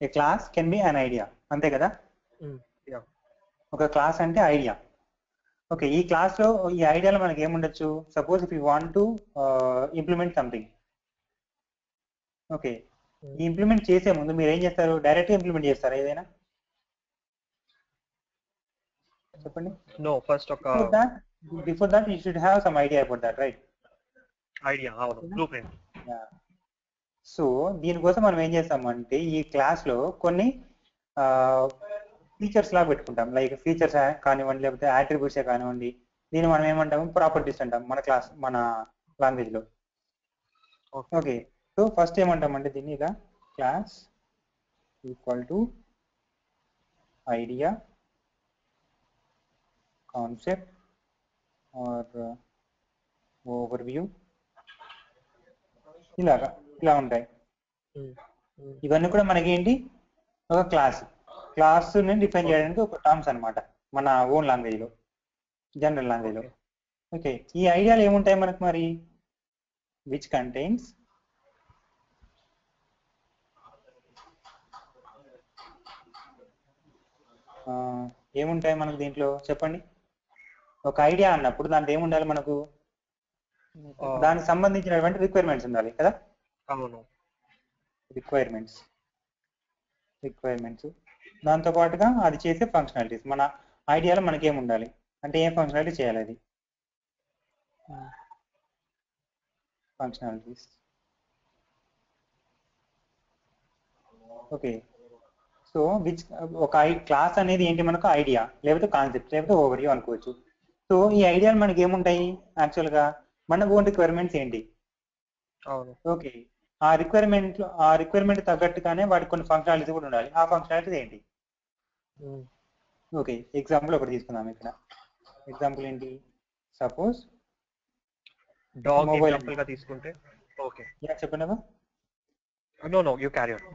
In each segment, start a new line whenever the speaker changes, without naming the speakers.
A class can be an idea, అంతే కదా. ఒక క్లాస్ అంటే ఐడియా. ఓకే, ఈ క్లాస్లో ఈ ఐడియాలో మనకి ఏముండొచ్చు, suppose if you want to implement something. Okay, ఈ ఇంప్లిమెంట్ చేసే ముందు మీరు ఏం చేస్తారు, డైరెక్ట్గా ఇంప్లిమెంట్ చేస్తారా ఏదైనా, చెప్పండి.
నో, ఫస్ట్ ఒక
before that you should have some idea about that, right?
Idea, అవును, బ్లూ ప్రింట్.
సో దీనికోసం మనం ఏం చేస్తామంటే ఈ క్లాస్లో కొన్ని ఫీచర్స్ లాగా పెట్టుకుంటాం, లైక్ ఫీచర్స్ కానివ్వండి, లేకపోతే యాట్రిబ్యూట్సే కానివ్వండి. దీన్ని మనం ఏమంటాము, ప్రాపర్టీస్ అంటాం మన లాంగ్వేజ్లో. ఓకే, సో ఫస్ట్ ఏమంటామంటే దీన్ని ఇలా class equal to idea concept or over view, ఇలా ఉంటాయి. ఇవన్నీ కూడా మనకేంటి, ఒక క్లాస్ని డిఫైన్ చేయడానికి ఒక టర్మ్స్ అనమాట మన ఓన్ లాంగ్వేజ్లో, జనరల్ లాంగ్వేజ్లో. ఓకే, ఈ ఐడియాలు ఏముంటాయి మనకు మరి, విచ్ కంటైన్స్ ఏముంటాయి మనకు దీంట్లో, చెప్పండి. ఒక ఐడియా అన్నప్పుడు దాంట్లో ఏముండాలి మనకు, దానికి సంబంధించినటువంటి రిక్వైర్మెంట్స్ ఉండాలి కదా.
అవును,
రిక్వైర్మెంట్స్ దాంతో పాటుగా అది చేసే ఫంక్షనాలిటీస్. మన ఐడియాలో మనకేం ఉండాలి అంటే ఏం ఫంక్షనాలిటీ చేయాలి, అది ఫంక్షనాలిటీస్. ఓకే, సో విచ్ ఒక క్లాస్ అనేది ఏంటి మనకు, ఐడియా లేకపోతే కాన్సెప్ట్ లేకపోతే ఓవర్ వ్యూ అనుకోవచ్చు. సో ఈ ఐడియాలు మనకి ఏముంటాయి, యాక్చువల్గా మన ఓన్ రిక్వైర్మెంట్స్ ఏంటి. ఓకే, ఆ రిక్వైర్మెంట్ తగ్గట్టుగానే వాటికి కొన్ని ఫంక్షనాలిటీస్ కూడా ఉండాలి. ఆ ఫంక్షనాలిటీస్ ఏంటి. ఓకే, ఎగ్జాంపుల్ ఒకటి తీసుకుందాం ఇక్కడ. ఎగ్జాంపుల్ ఏంటి, సపోజ్
డాగ్ ఎగ్జాంపుల్ గా తీసుకుంటే. ఓకే,
చెప్పండి.
No you carry on.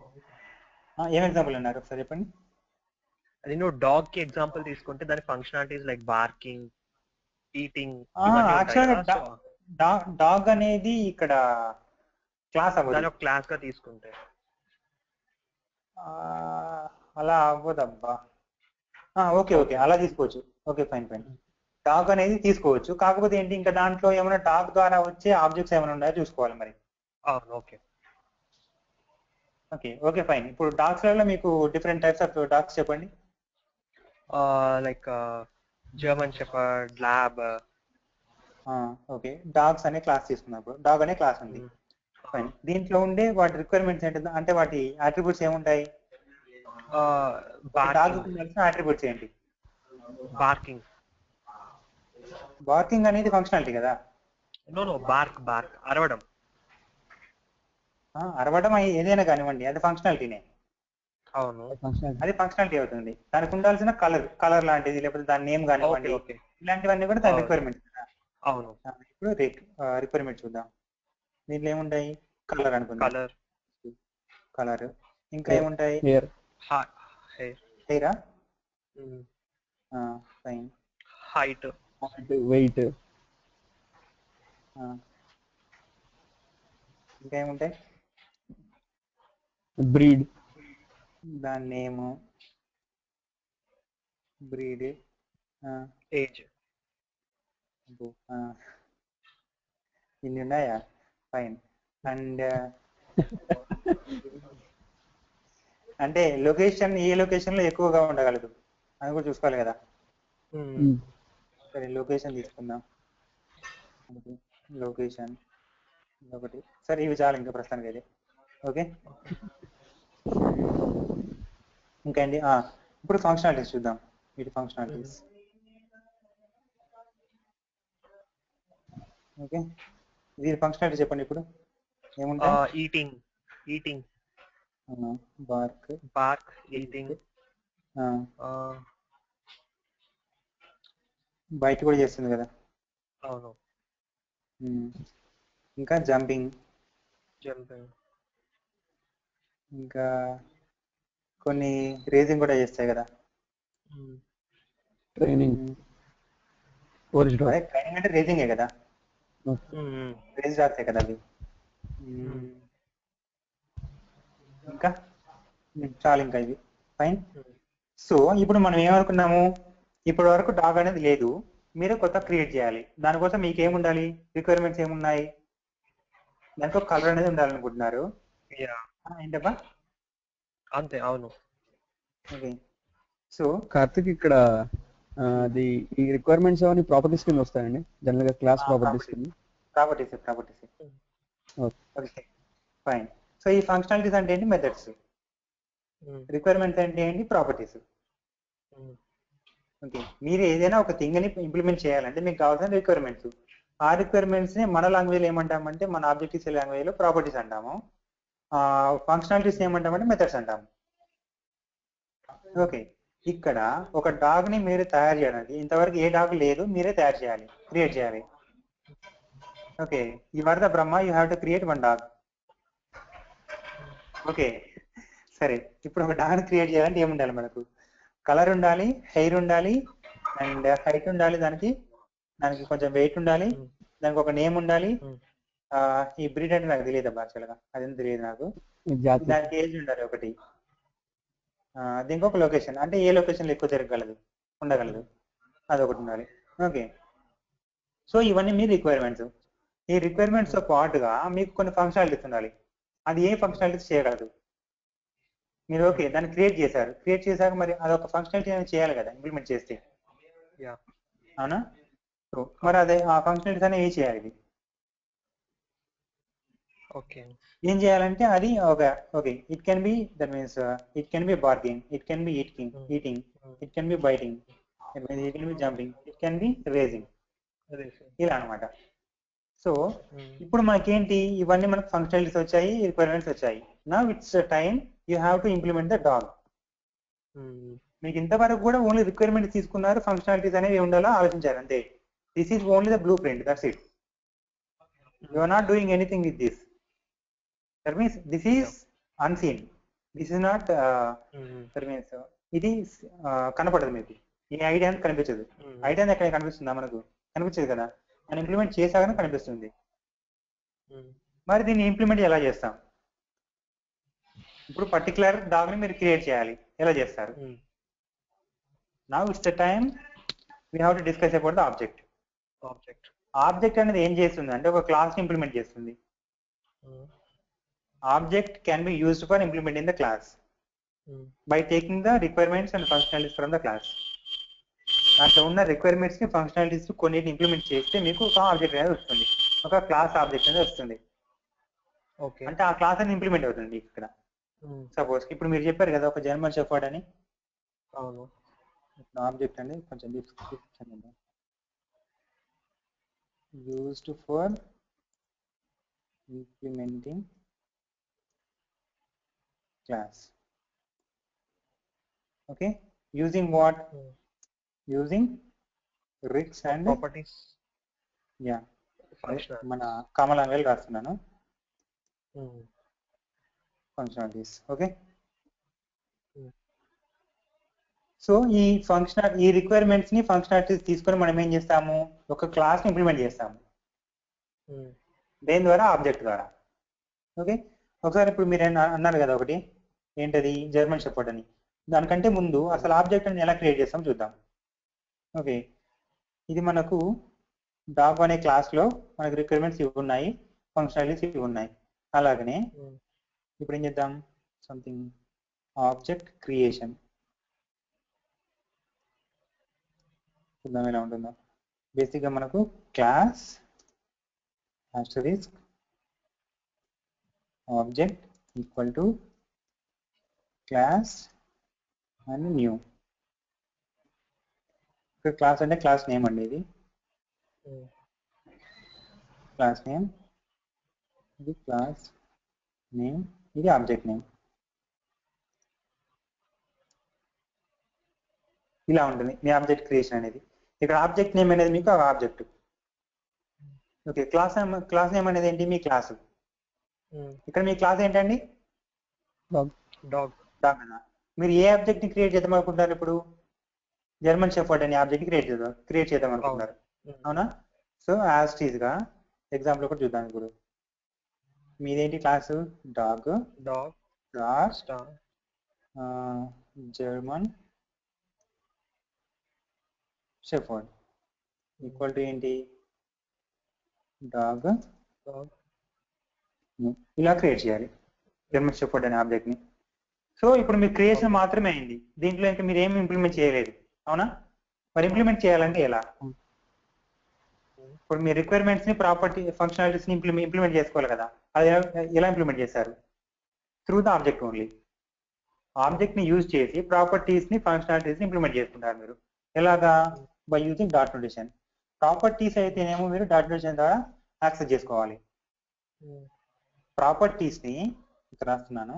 ఏం ఎగ్జాంపుల్ అన్నారు ఒకసారి చెప్పండి.
అది నువ్వు డాగ్ కి ఎగ్జాంపుల్ తీసుకుంటే దాని ఫంక్షనాలిటీస్ లైక్ బార్కింగ్, ఈటింగ్.
యాక్చువల్గా డాగ్ అనేది ఇక్కడ క్లాస్ అవ్వదు,
దాని ఒక క్లాస్ గా తీసుకుంటే.
అలా అవ్వదబ్బా. ఓకే, అలా తీసుకోవచ్చు. Okay, fine. డాగ్ అనేది తీసుకోవచ్చు, కాకపోతే ఏంటి, ఇంకా దాంట్లో ఏమైనా డాగ్ ద్వారా వచ్చే ఆబ్జెక్ట్స్ ఏమైనా ఉన్నాయో చూసుకోవాలి మరి. Okay, fine. ఇప్పుడు డాగ్స్ లలో మీకు డిఫరెంట్ టైప్స్ ఆఫ్ డాగ్స్ చెప్పండి.
Like German shepherd, lab.
Okay, dogs అనే క్లాస్ తీసుకున్నప్పుడు డాగ్ అనే క్లాస్ ఉంది. ఫైన్, దీంట్లో ఉండే వాటి రిక్వైర్మెంట్స్ ఏంటి, అంటే వాటి అట్రిబ్యూట్స్ ఏముంటాయి, డాగ్ అట్రిబ్యూట్స్ ఏంటి. బార్కింగ్ అనేది ఫంక్షనాలిటీ కదా.
బార్క్ అరవడం.
అరవడం ఏదైనా కానివ్వండి, అది ఫంక్షనాలిటీనే.
అవును,
అది ఫంక్షనాలిటీ అవుతుంది. దానికి ఉండాల్సిన కలర్ లాంటిది, లేకపోతే దాని నేమ్ కానివ్వండి, ఇలాంటివన్నీ కూడా దాని రిక్వైర్మెంట్.
అవును,
ఇప్పుడు రిక్వైర్మెంట్ చూద్దాం. దీంట్లో ఏముంటాయి, కలర్ అనుకుందాం, కలర్. ఇంకా ఏముంటాయి, హెయిరా, ఫైన్,
హైట్,
వెయిట్.
ఇంకా ఏముంటాయి,
బ్రీడ్,
దాని నేము, బ్రీడ్,
ఏజ్.
ఇన్ని ఉన్నాయా, ఫైన్. అండ్ అంటే లొకేషన్, ఏ లొకేషన్ లో ఎక్కువగా ఉండగలదు అని కూడా చూసుకోవాలి కదా. సరే, లొకేషన్ తీసుకుందాం. లొకేషన్ ఒకటి, సరే ఇవి చాలు ఇంకా ప్రస్తుతానికి అయితే. ఓకే, ఇంకా అండి ఇప్పుడు ఫంక్షనాలిటీస్ చూద్దాం. వీటి ఫంక్షనాలిటీస్. ఓకే, దీని ఫంక్షనాలిటీ చెప్పండి ఇప్పుడు ఏముంటాయి.
Eating,
BARC,
eating.
బయట కూడా చేస్తుంది కదా.
అవును,
ఇంకా జంపింగ్, ఇంకా కొన్ని రేసింగ్ కూడా చేస్తాయి కదా.
ట్రైనింగ్
అంటే రేసింగే కదా, రేస్ డాగ్సే కదా అవి. ఇంకా చాలు ఇంకా ఇది ఫైన్. సో ఇప్పుడు మనం ఏమనుకున్నాము, ఇప్పటి వరకు డాగ్ అనేది లేదు, మీరు కొత్త క్రియేట్ చేయాలి. దానికోసం మీకు ఏముండాలి, రిక్వైర్మెంట్స్ ఏమున్నాయి, దానికి ఒక కలర్ అనేది ఉండాలనుకుంటున్నారు. ఏంటబ్బా?
అంతే, అవును.
ఓకే. సో
కార్తిక్ ఇక్కడ అది ఈ రిక్వైర్మెంట్స్ అవన్నీ ప్రాపర్టీస్ కింద వస్తాయండి జనరల్ గా క్లాస్ ప్రాపర్టీస్ కింద.
Properties okay fine. సో ఈ ఫంక్షనాలిటీస్ అంటే ఏంటి, మెథడ్స్. రిక్వైర్మెంట్స్ అంటే ఏంటి, ప్రాపర్టీస్. ఓకే, మీరు ఏదైనా ఒక థింగ్ ని ఇంప్లిమెంట్ చేయాలంటే మీకు కావాల్సిన రిక్వైర్మెంట్స్. ఆ రిక్వైర్మెంట్స్ ని మన లాంగ్వేజ్ ఏమంటామంటే, మన ఆబ్జెక్టివ్స్ లాంగ్వేజ్ లో ప్రాపర్టీస్ అంటాము. ఫంక్షనాలిటీస్ ఏమంటామంటే మెథడ్స్ అంటాము. ఓకే, ఇక్కడ ఒక డాగ్ ని మీరు తయారు చేయడానికి, ఇంతవరకు ఏ డాగ్ లేదు, మీరే తయారు చేయాలి, క్రియేట్ చేయాలి. Okay, you are the Brahma, you have to create one dog. Okay సరే, ఇప్పుడు ఒక డాగ్ క్రియేట్ చేయాలంటే ఏముండాలి మనకు, కలర్ ఉండాలి, హెయిర్ ఉండాలి, అండ్ హైట్ ఉండాలి, దానికి కొంచెం వెయిట్ ఉండాలి, దానికి ఒక నేమ్ ఉండాలి. ఈ బ్రీడ్ అంటే నాకు తెలియదు అబ్బా, యాక్చువల్గా అదేం తెలియదు నాకు. దానికి ఏజ్ ఉండాలి ఒకటి, దీనికి ఒక లొకేషన్, అంటే ఏ లొకేషన్లో ఎక్కువ ఉండగలదు, అదొకటి ఉండాలి. ఓకే, సో ఇవన్నీ మీ రిక్వైర్మెంట్స్. ఈ రిక్వైర్మెంట్స్ తో పాటుగా మీకు కొన్ని ఫంక్షనాలిటీస్ ఉండాలి. అది ఏ ఫంక్షనాలిటీస్ చేయగలదు మీరు. ఓకే, దాన్ని క్రియేట్ చేశాక మరి అదొక ఫంక్షనాలిటీ అనేది చేయాలి కదా ఇంప్లిమెంట్ చేస్తే, అవునా? సో మరి అదే ఆ ఫంక్షనాలిటీస్ అనేవి చేయాలి.
ఓకే,
ఏం చేయాలంటే అది okay, it can be, that means it can be barking, it can be eating, it can be biting, it can be jumping, it can be raging, ఇలా అనమాట. సో ఇప్పుడు మనకేంటి, ఇవన్నీ మనకు ఫంక్షనాలిటీస్ వచ్చాయి, రిక్వైర్మెంట్స్ వచ్చాయి. Now it's time you have to implement the dog. మీకు ఇంతవరకు కూడా ఓన్లీ రిక్వైర్మెంట్స్ తీసుకున్నారు, ఫంక్షనాలిటీస్ అనేవి ఉండాలో ఆలోచించారు అంతే. This is only the blueprint, that's it. You are not doing anything with this. That means this is unseen, this is not, that means ఇది కనపడదు మీకు, ఈ ఐడియా అనేది కనిపించదు. ఐడియా ఎక్కడ కనిపిస్తుందా మనకు, కనిపించదు కదా, మనం ఇంప్లిమెంట్ చేశాకనే కనిపిస్తుంది. మరి దీన్ని ఇంప్లిమెంట్ ఎలా చేస్తాం, ఇప్పుడు పర్టికులర్ డాగ్ ని మీరు క్రియేట్ చేయాలి, ఎలా చేస్తారు? Now it's the time we have to discuss about the object. Object అనేది ఏం చేస్తుంది అంటే ఒక క్లాస్ ని ఇంప్లిమెంట్ చేస్తుంది. Object can be used for implementing the class by taking the requirements and functionalities from the class. దాంట్లో ఉన్న requirements ని, ఫంక్షనాలిటీస్ కొన్నిటిని ఇంప్లిమెంట్ చేస్తే మీకు ఒక ఆబ్జెక్ట్ అనేది వస్తుంది, ఒక క్లాస్ ఆబ్జెక్ట్ అనేది వస్తుంది. అంటే ఆ క్లాస్ అనేది ఇంప్లిమెంట్ అవుతుంది ఇక్కడ. సపోజ్ ఇప్పుడు మీరు చెప్పారు కదా ఒక జర్మన్ షెఫర్డ్ అని,
అవును,
ఆబ్జెక్ట్ అనేది కొంచెం used for implementing class. Okay, using what, using రిక్స్ అండ్
ప్రాపర్టీస్.
యా, మన కామన్ రాస్తున్నాను, ఫంక్షనాలిటీస్. ఓకే, సో ఈ రిక్వైర్మెంట్స్ ని, ఫంక్షనాలిటీస్ తీసుకొని మనం ఏం చేస్తాము, ఒక క్లాస్ ని ఇంప్లిమెంట్ చేస్తాము. దేని ద్వారా, ఆబ్జెక్ట్ ద్వారా. ఓకే, ఒకసారి ఇప్పుడు మీరు అన్నారు కదా ఒకటి, ఏంటది, జర్మన్ షెఫర్డ్ అని. దానికంటే ముందు అసలు ఆబ్జెక్ట్ అని ఎలా క్రియేట్ చేస్తాం చూద్దాం. ఓకే, ఇది మనకు డాగ్ అనే క్లాస్ లో మనకు రిక్వైర్మెంట్స్ ఇవి ఉన్నాయి, ఫంక్షనాలిటీస్ ఇవి ఉన్నాయి. అలాగనే ఇప్పుడు ఏం చేద్దాం, సంథింగ్ ఆబ్జెక్ట్ క్రియేషన్ చూద్దాం ఎలా ఉంటుందో. బేసిక్ గా మనకు class asterisk object equal to class and new. ఇక్కడ క్లాస్ అంటే క్లాస్ నేమ్ అండి, ఇది క్లాస్ నేమ్, ఇది క్లాస్ నేమ్, ఇది ఆబ్జెక్ట్ నేమ్. ఇలా ఉంటుంది మీ ఆబ్జెక్ట్ క్రియేషన్ అనేది. ఇక్కడ ఆబ్జెక్ట్ నేమ్ అనేది మీకు ఆబ్జెక్ట్. ఓకే, క్లాస్ నేమ్ అనేది ఏంటి, మీ క్లాస్. ఇక్కడ మీ క్లాస్ ఏంటండి,
డాగ్.
మీరు ఏ ఆబ్జెక్ట్ ని క్రియేట్ చేద్దాం అనుకుంటారు, ఇప్పుడు జర్మన్ షెఫర్డ్ అనే ఆబ్జెక్ట్ క్రియేట్ చేద్దాం అనుకుంటున్నారు, అవునా? సో యాజ్ గా ఎగ్జాంపుల్ ఒకటి చూద్దాం. ఇప్పుడు మీదేంటి class, dog,
dog,
star, German shepherd equal to ఏంటి డాగ్ ఇలా క్రియేట్ చేయాలి జర్మన్ షెఫర్డ్ అనే ఆబ్జెక్ట్ ని. సో ఇప్పుడు మీ క్రియేషన్ మాత్రమే అయింది, దీంట్లో ఇంకా మీరు ఏమి ఇంప్లిమెంట్ చేయలేదు, అవునా? మరి ఇంప్లిమెంట్ చేయాలంటే ఎలా? ఇప్పుడు మీ రిక్వైర్మెంట్స్ ని ప్రాపర్టీ ఫంక్షనాలిటీస్ ని ఇంప్లిమెంట్ చేసుకోవాలి కదా, అది ఎలా ఇంప్లిమెంట్ చేశారు? Through the object only. Object ని యూజ్ చేసి ప్రాపర్టీస్ ని ఫంక్షనాలిటీస్ ని ఇంప్లిమెంట్ చేసుకుంటారు మీరు. ఎలాగా? By using dot notation. Properties అయితేనేమో మీరు డాట్ నోటేషన్ ద్వారా యాక్సెస్ చేసుకోవాలి. ప్రాపర్టీస్ ని ఇక్కడ రాస్తున్నాను,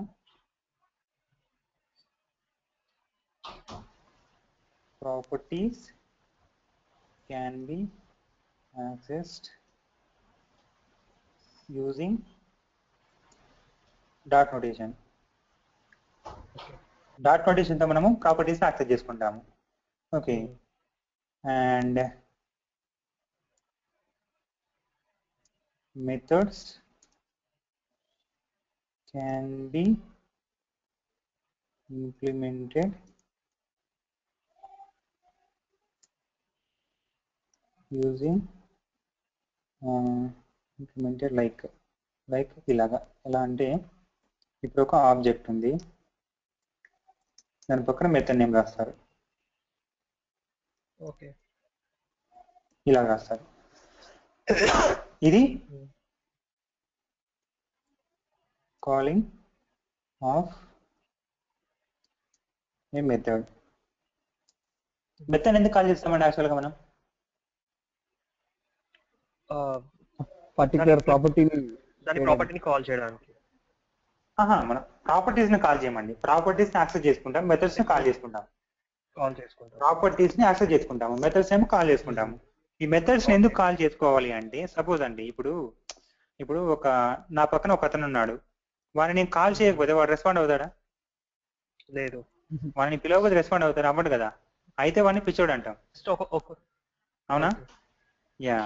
properties can be accessed using dot notation. Dot notation తో మనము ప్రాపర్టీస్ యాక్సెస్ చేసుకుంటాము. Okay, and methods can be implemented using implemented like ఇలాగా. ఎలా అంటే ఇప్పుడు ఒక ఆబ్జెక్ట్ ఉంది, దాని పక్కన మెథడ్ నేమ్ రాస్తారు,
ఓకే
ఇలా రాస్తారు. ఇది calling of A method. Method ఎందుకు కాల్ చేస్తామండి యాక్చువల్గా మనం?
పర్టికులర్ ప్రాపర్టీని
దాని ప్రాపర్టీని కాల్ చేయడానికి.
మనం ప్రాపర్టీస్ ని కాల్ చేయమండి, ప్రాపర్టీస్ ని యాక్సెస్ చేసుకుంటాం, మెథడ్స్ ని కాల్ చేసుకుంటాం. ప్రాపర్టీస్ ని యాక్సెస్ చేసుకుంటాము, మెథడ్స్ ఏమో కాల్ చేసుకుంటాము. ఈ మెథడ్స్ ని ఎందుకు కాల్ చేసుకోవాలి అంటే, సపోజ్ అండి ఇప్పుడు ఒక నా పక్కన ఒక అతను ఉన్నాడు, వాడిని నేను కాల్ చేయకపోతే వాడు రెస్పాండ్ అవుతాడా?
లేదు.
వాడిని పిలవకపోతే రెస్పాండ్ అవుతాడు? అవ్వడు కదా. అయితే వాడిని పిచ్చోడు అంటాం, అవునా? యా.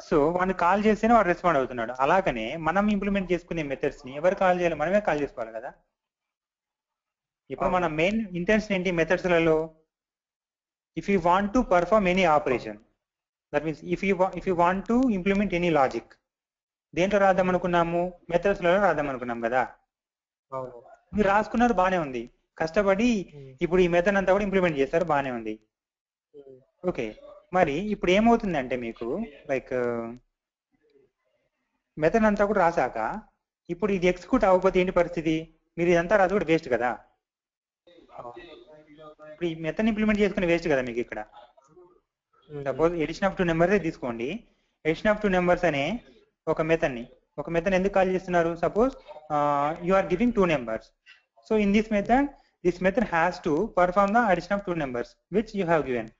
సో వాడిని కాల్ చేస్తేనే వాడు రెస్పాండ్ అవుతున్నాడు. అలాగనే మనం ఇంప్లిమెంట్ చేసుకునే మెథడ్స్ ని ఎవరు కాల్ చేయాలి? మనమే కాల్ చేసుకోవాలి కదా. ఇప్పుడు మన మెయిన్ ఇంటెన్షన్ ఏంటి మెథడ్స్లలో? If you want to perform any operation, that means if you want to implement any logic, దేంట్లో రాద్దాం అనుకున్నాము? మెథడ్స్లలో రాద్దాం అనుకున్నాం కదా. మీరు రాసుకున్నారు, బానే ఉంది, కష్టపడి ఇప్పుడు ఈ మెథడ్ అంతా కూడా ఇంప్లిమెంట్ చేస్తారు, బానే ఉంది. ఓకే, మరి ఇప్పుడు ఏమవుతుందంటే మీకు లైక్ మెథడ్ అంతా కూడా రాసాక ఇప్పుడు ఇది ఎగ్జిక్యూట్ అవ్వకపోతే ఏంటి పరిస్థితి? మీరు ఇదంతా రాసి కూడా వేస్ట్ కదా. ఇప్పుడు ఈ మెథడ్ ఇంప్లిమెంట్ చేసుకుని వేస్ట్ కదా మీకు ఇక్కడ. సపోజ్ ఎడిషన్ ఆఫ్ 2 నెంబర్స్ తీసుకోండి. ఎడిషన్ ఆఫ్ 2 నెంబర్స్ అనే ఒక మెథడ్ ఎందుకు కాల్ చేస్తున్నారు? Suppose you are giving 2 numbers. So in this method has to perform the addition of 2 numbers which you have given.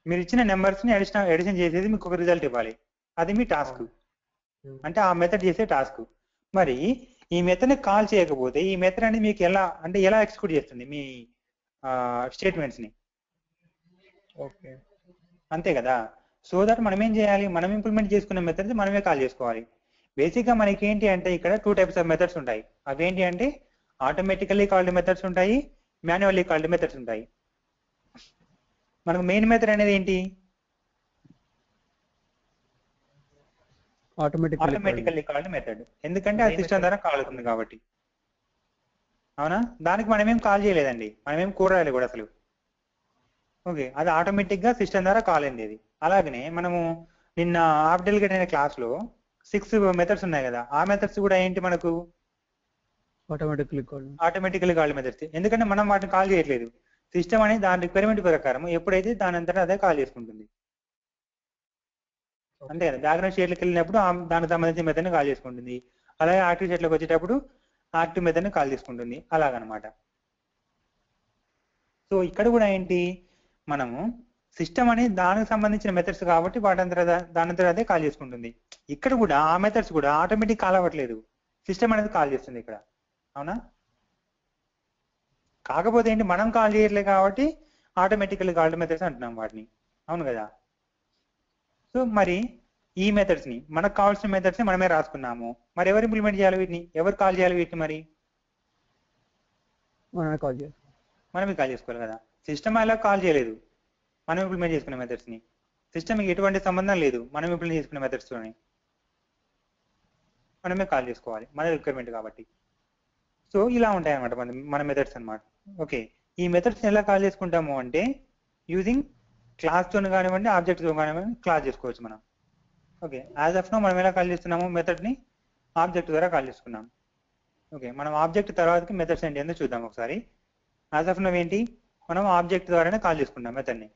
మీరు ఇచ్చిన నెంబర్స్ ని అడిషన్ చేసేది మీకు ఒక రిజల్ట్ ఇవ్వాలి, అది మీ టాస్క్, అంటే ఆ మెథడ్ చేసే టాస్క్. మరి ఈ మెథడ్ ని కాల్ చేయకపోతే ఈ మెథడ్ అనేది మీకు ఎలా ఎగ్జిక్యూట్ చేస్తుంది మీ స్టేట్మెంట్స్ ని?
ఓకే,
అంతే కదా. సో దట్ మనం ఏం చేయాలి? మనం ఇంప్లిమెంట్ చేసుకునే మెథడ్స్ మనమే కాల్ చేసుకోవాలి. బేసిక్ గా మనకి ఏంటి అంటే ఇక్కడ 2 టైప్స్ ఆఫ్ మెథడ్స్ ఉంటాయి. అవి ఏంటి అంటే ఆటోమేటికల్లీ కాల్డ్ మెథడ్స్ ఉంటాయి, మాన్యువల్లీ కాల్డ్ మెథడ్స్ ఉంటాయి. మనకు మెయిన్ మెథడ్ అనేది ఏంటి? Automatically called method. ఎందుకంటే ఆ సిస్టమ్ ద్వారా కాల్ అవుతుంది కాబట్టి, అవునా? దానికి మనమేం కాల్ చేయలేదండి, మనమేం కూరాలి కూడా అసలు. ఓకే, అది ఆటోమేటిక్ గా సిస్టమ్ ద్వారా కాల్ అయింది అది. అలాగనే మనము నిన్న ఆఫ్ డెలిగేట్ అనే క్లాస్ లో 6 మెథడ్స్ ఉన్నాయి కదా, ఆ మెథడ్స్ కూడా ఏంటి మనకు? Automatically called methods. ఎందుకంటే మనం వాటిని కాల్ చేయట్లేదు, సిస్టమ్ అనేది దాని రిక్వైర్మెంట్ ప్రకారం ఎప్పుడైతే దాని అంతటా అదే కాల్ చేసుకుంటుంది, అంతే కదా. బ్యాక్గ్రౌండ్ షేట్లకు వెళ్ళినప్పుడు దానికి సంబంధించిన మెథడ్ని కాల్ చేసుకుంటుంది, అలాగే యాక్టివ్ షేట్లకు వచ్చేటప్పుడు యాక్టివ్ మెథడ్ని కాల్ చేసుకుంటుంది, అలాగనమాట. సో ఇక్కడ కూడా ఏంటి, మనము సిస్టమ్ అనేది దానికి సంబంధించిన మెథడ్స్ కాబట్టి దానంతట అదే కాల్ చేసుకుంటుంది. ఇక్కడ కూడా ఆ మెథడ్స్ కూడా ఆటోమేటిక్ కాల్ అవ్వట్లేదు, సిస్టమ్ అనేది కాల్ చేస్తుంది ఇక్కడ, అవునా? కాకపోతే ఏంటి, మనం కాల్ చేయట్లేదు కాబట్టి ఆటోమేటికల్లీ కాల్డ్ మెథడ్స్ అంటున్నాం వాటిని, అవును కదా. సో మరి ఈ మెథడ్స్ ని, మనకు కావాల్సిన మెథడ్స్ ని మనమే రాసుకున్నాము, మరి ఎవరు ఇంప్లిమెంట్ చేయాలి వీటిని? ఎవరు కాల్ చేయాలి వీటిని? మరి
మనమే కాల్ చేయాలి.
మనమే కాల్ చేసుకోవాలి కదా. సిస్టమ్ అలా కాల్ చేయలేదు, మనం ఇంప్లిమెంట్ చేసుకునే మెథడ్స్ ని. సిస్టమ్కి ఎటువంటి సంబంధం లేదు మనం ఇంప్లిమెంట్ చేసుకునే మెథడ్స్ తోని, మనమే కాల్ చేసుకోవాలి మన రిక్వైర్మెంట్ కాబట్టి. సో ఇలా ఉంటాయి అనమాట మన మెథడ్స్ అనమాట. ఓకే, ఈ మెథడ్స్ ఎలా కాల్ చేసుకుంటాము అంటే యూజింగ్ క్లాస్ తో కానివ్వండి ఆబ్జెక్ట్ తో కానివ్వండి కాల్ చేసుకోవచ్చు మనం. ఓకే, యాజ్ ఆఫ్ నో మనం ఎలా కాల్ చేస్తున్నాము మెథడ్ ని ఆబ్జెక్ట్ ద్వారా కాల్ చేసుకున్నాం. ఓకే, మనం ఆబ్జెక్ట్ తర్వాతకి మెథడ్స్ ఏంటి ఏందో చూద్దాం ఒకసారి. యాజ్ ఆఫ్ నో ఏంటి, మనం ఆబ్జెక్ట్ ద్వారానే కాల్ చేసుకుంటాం మెథడ్ ని.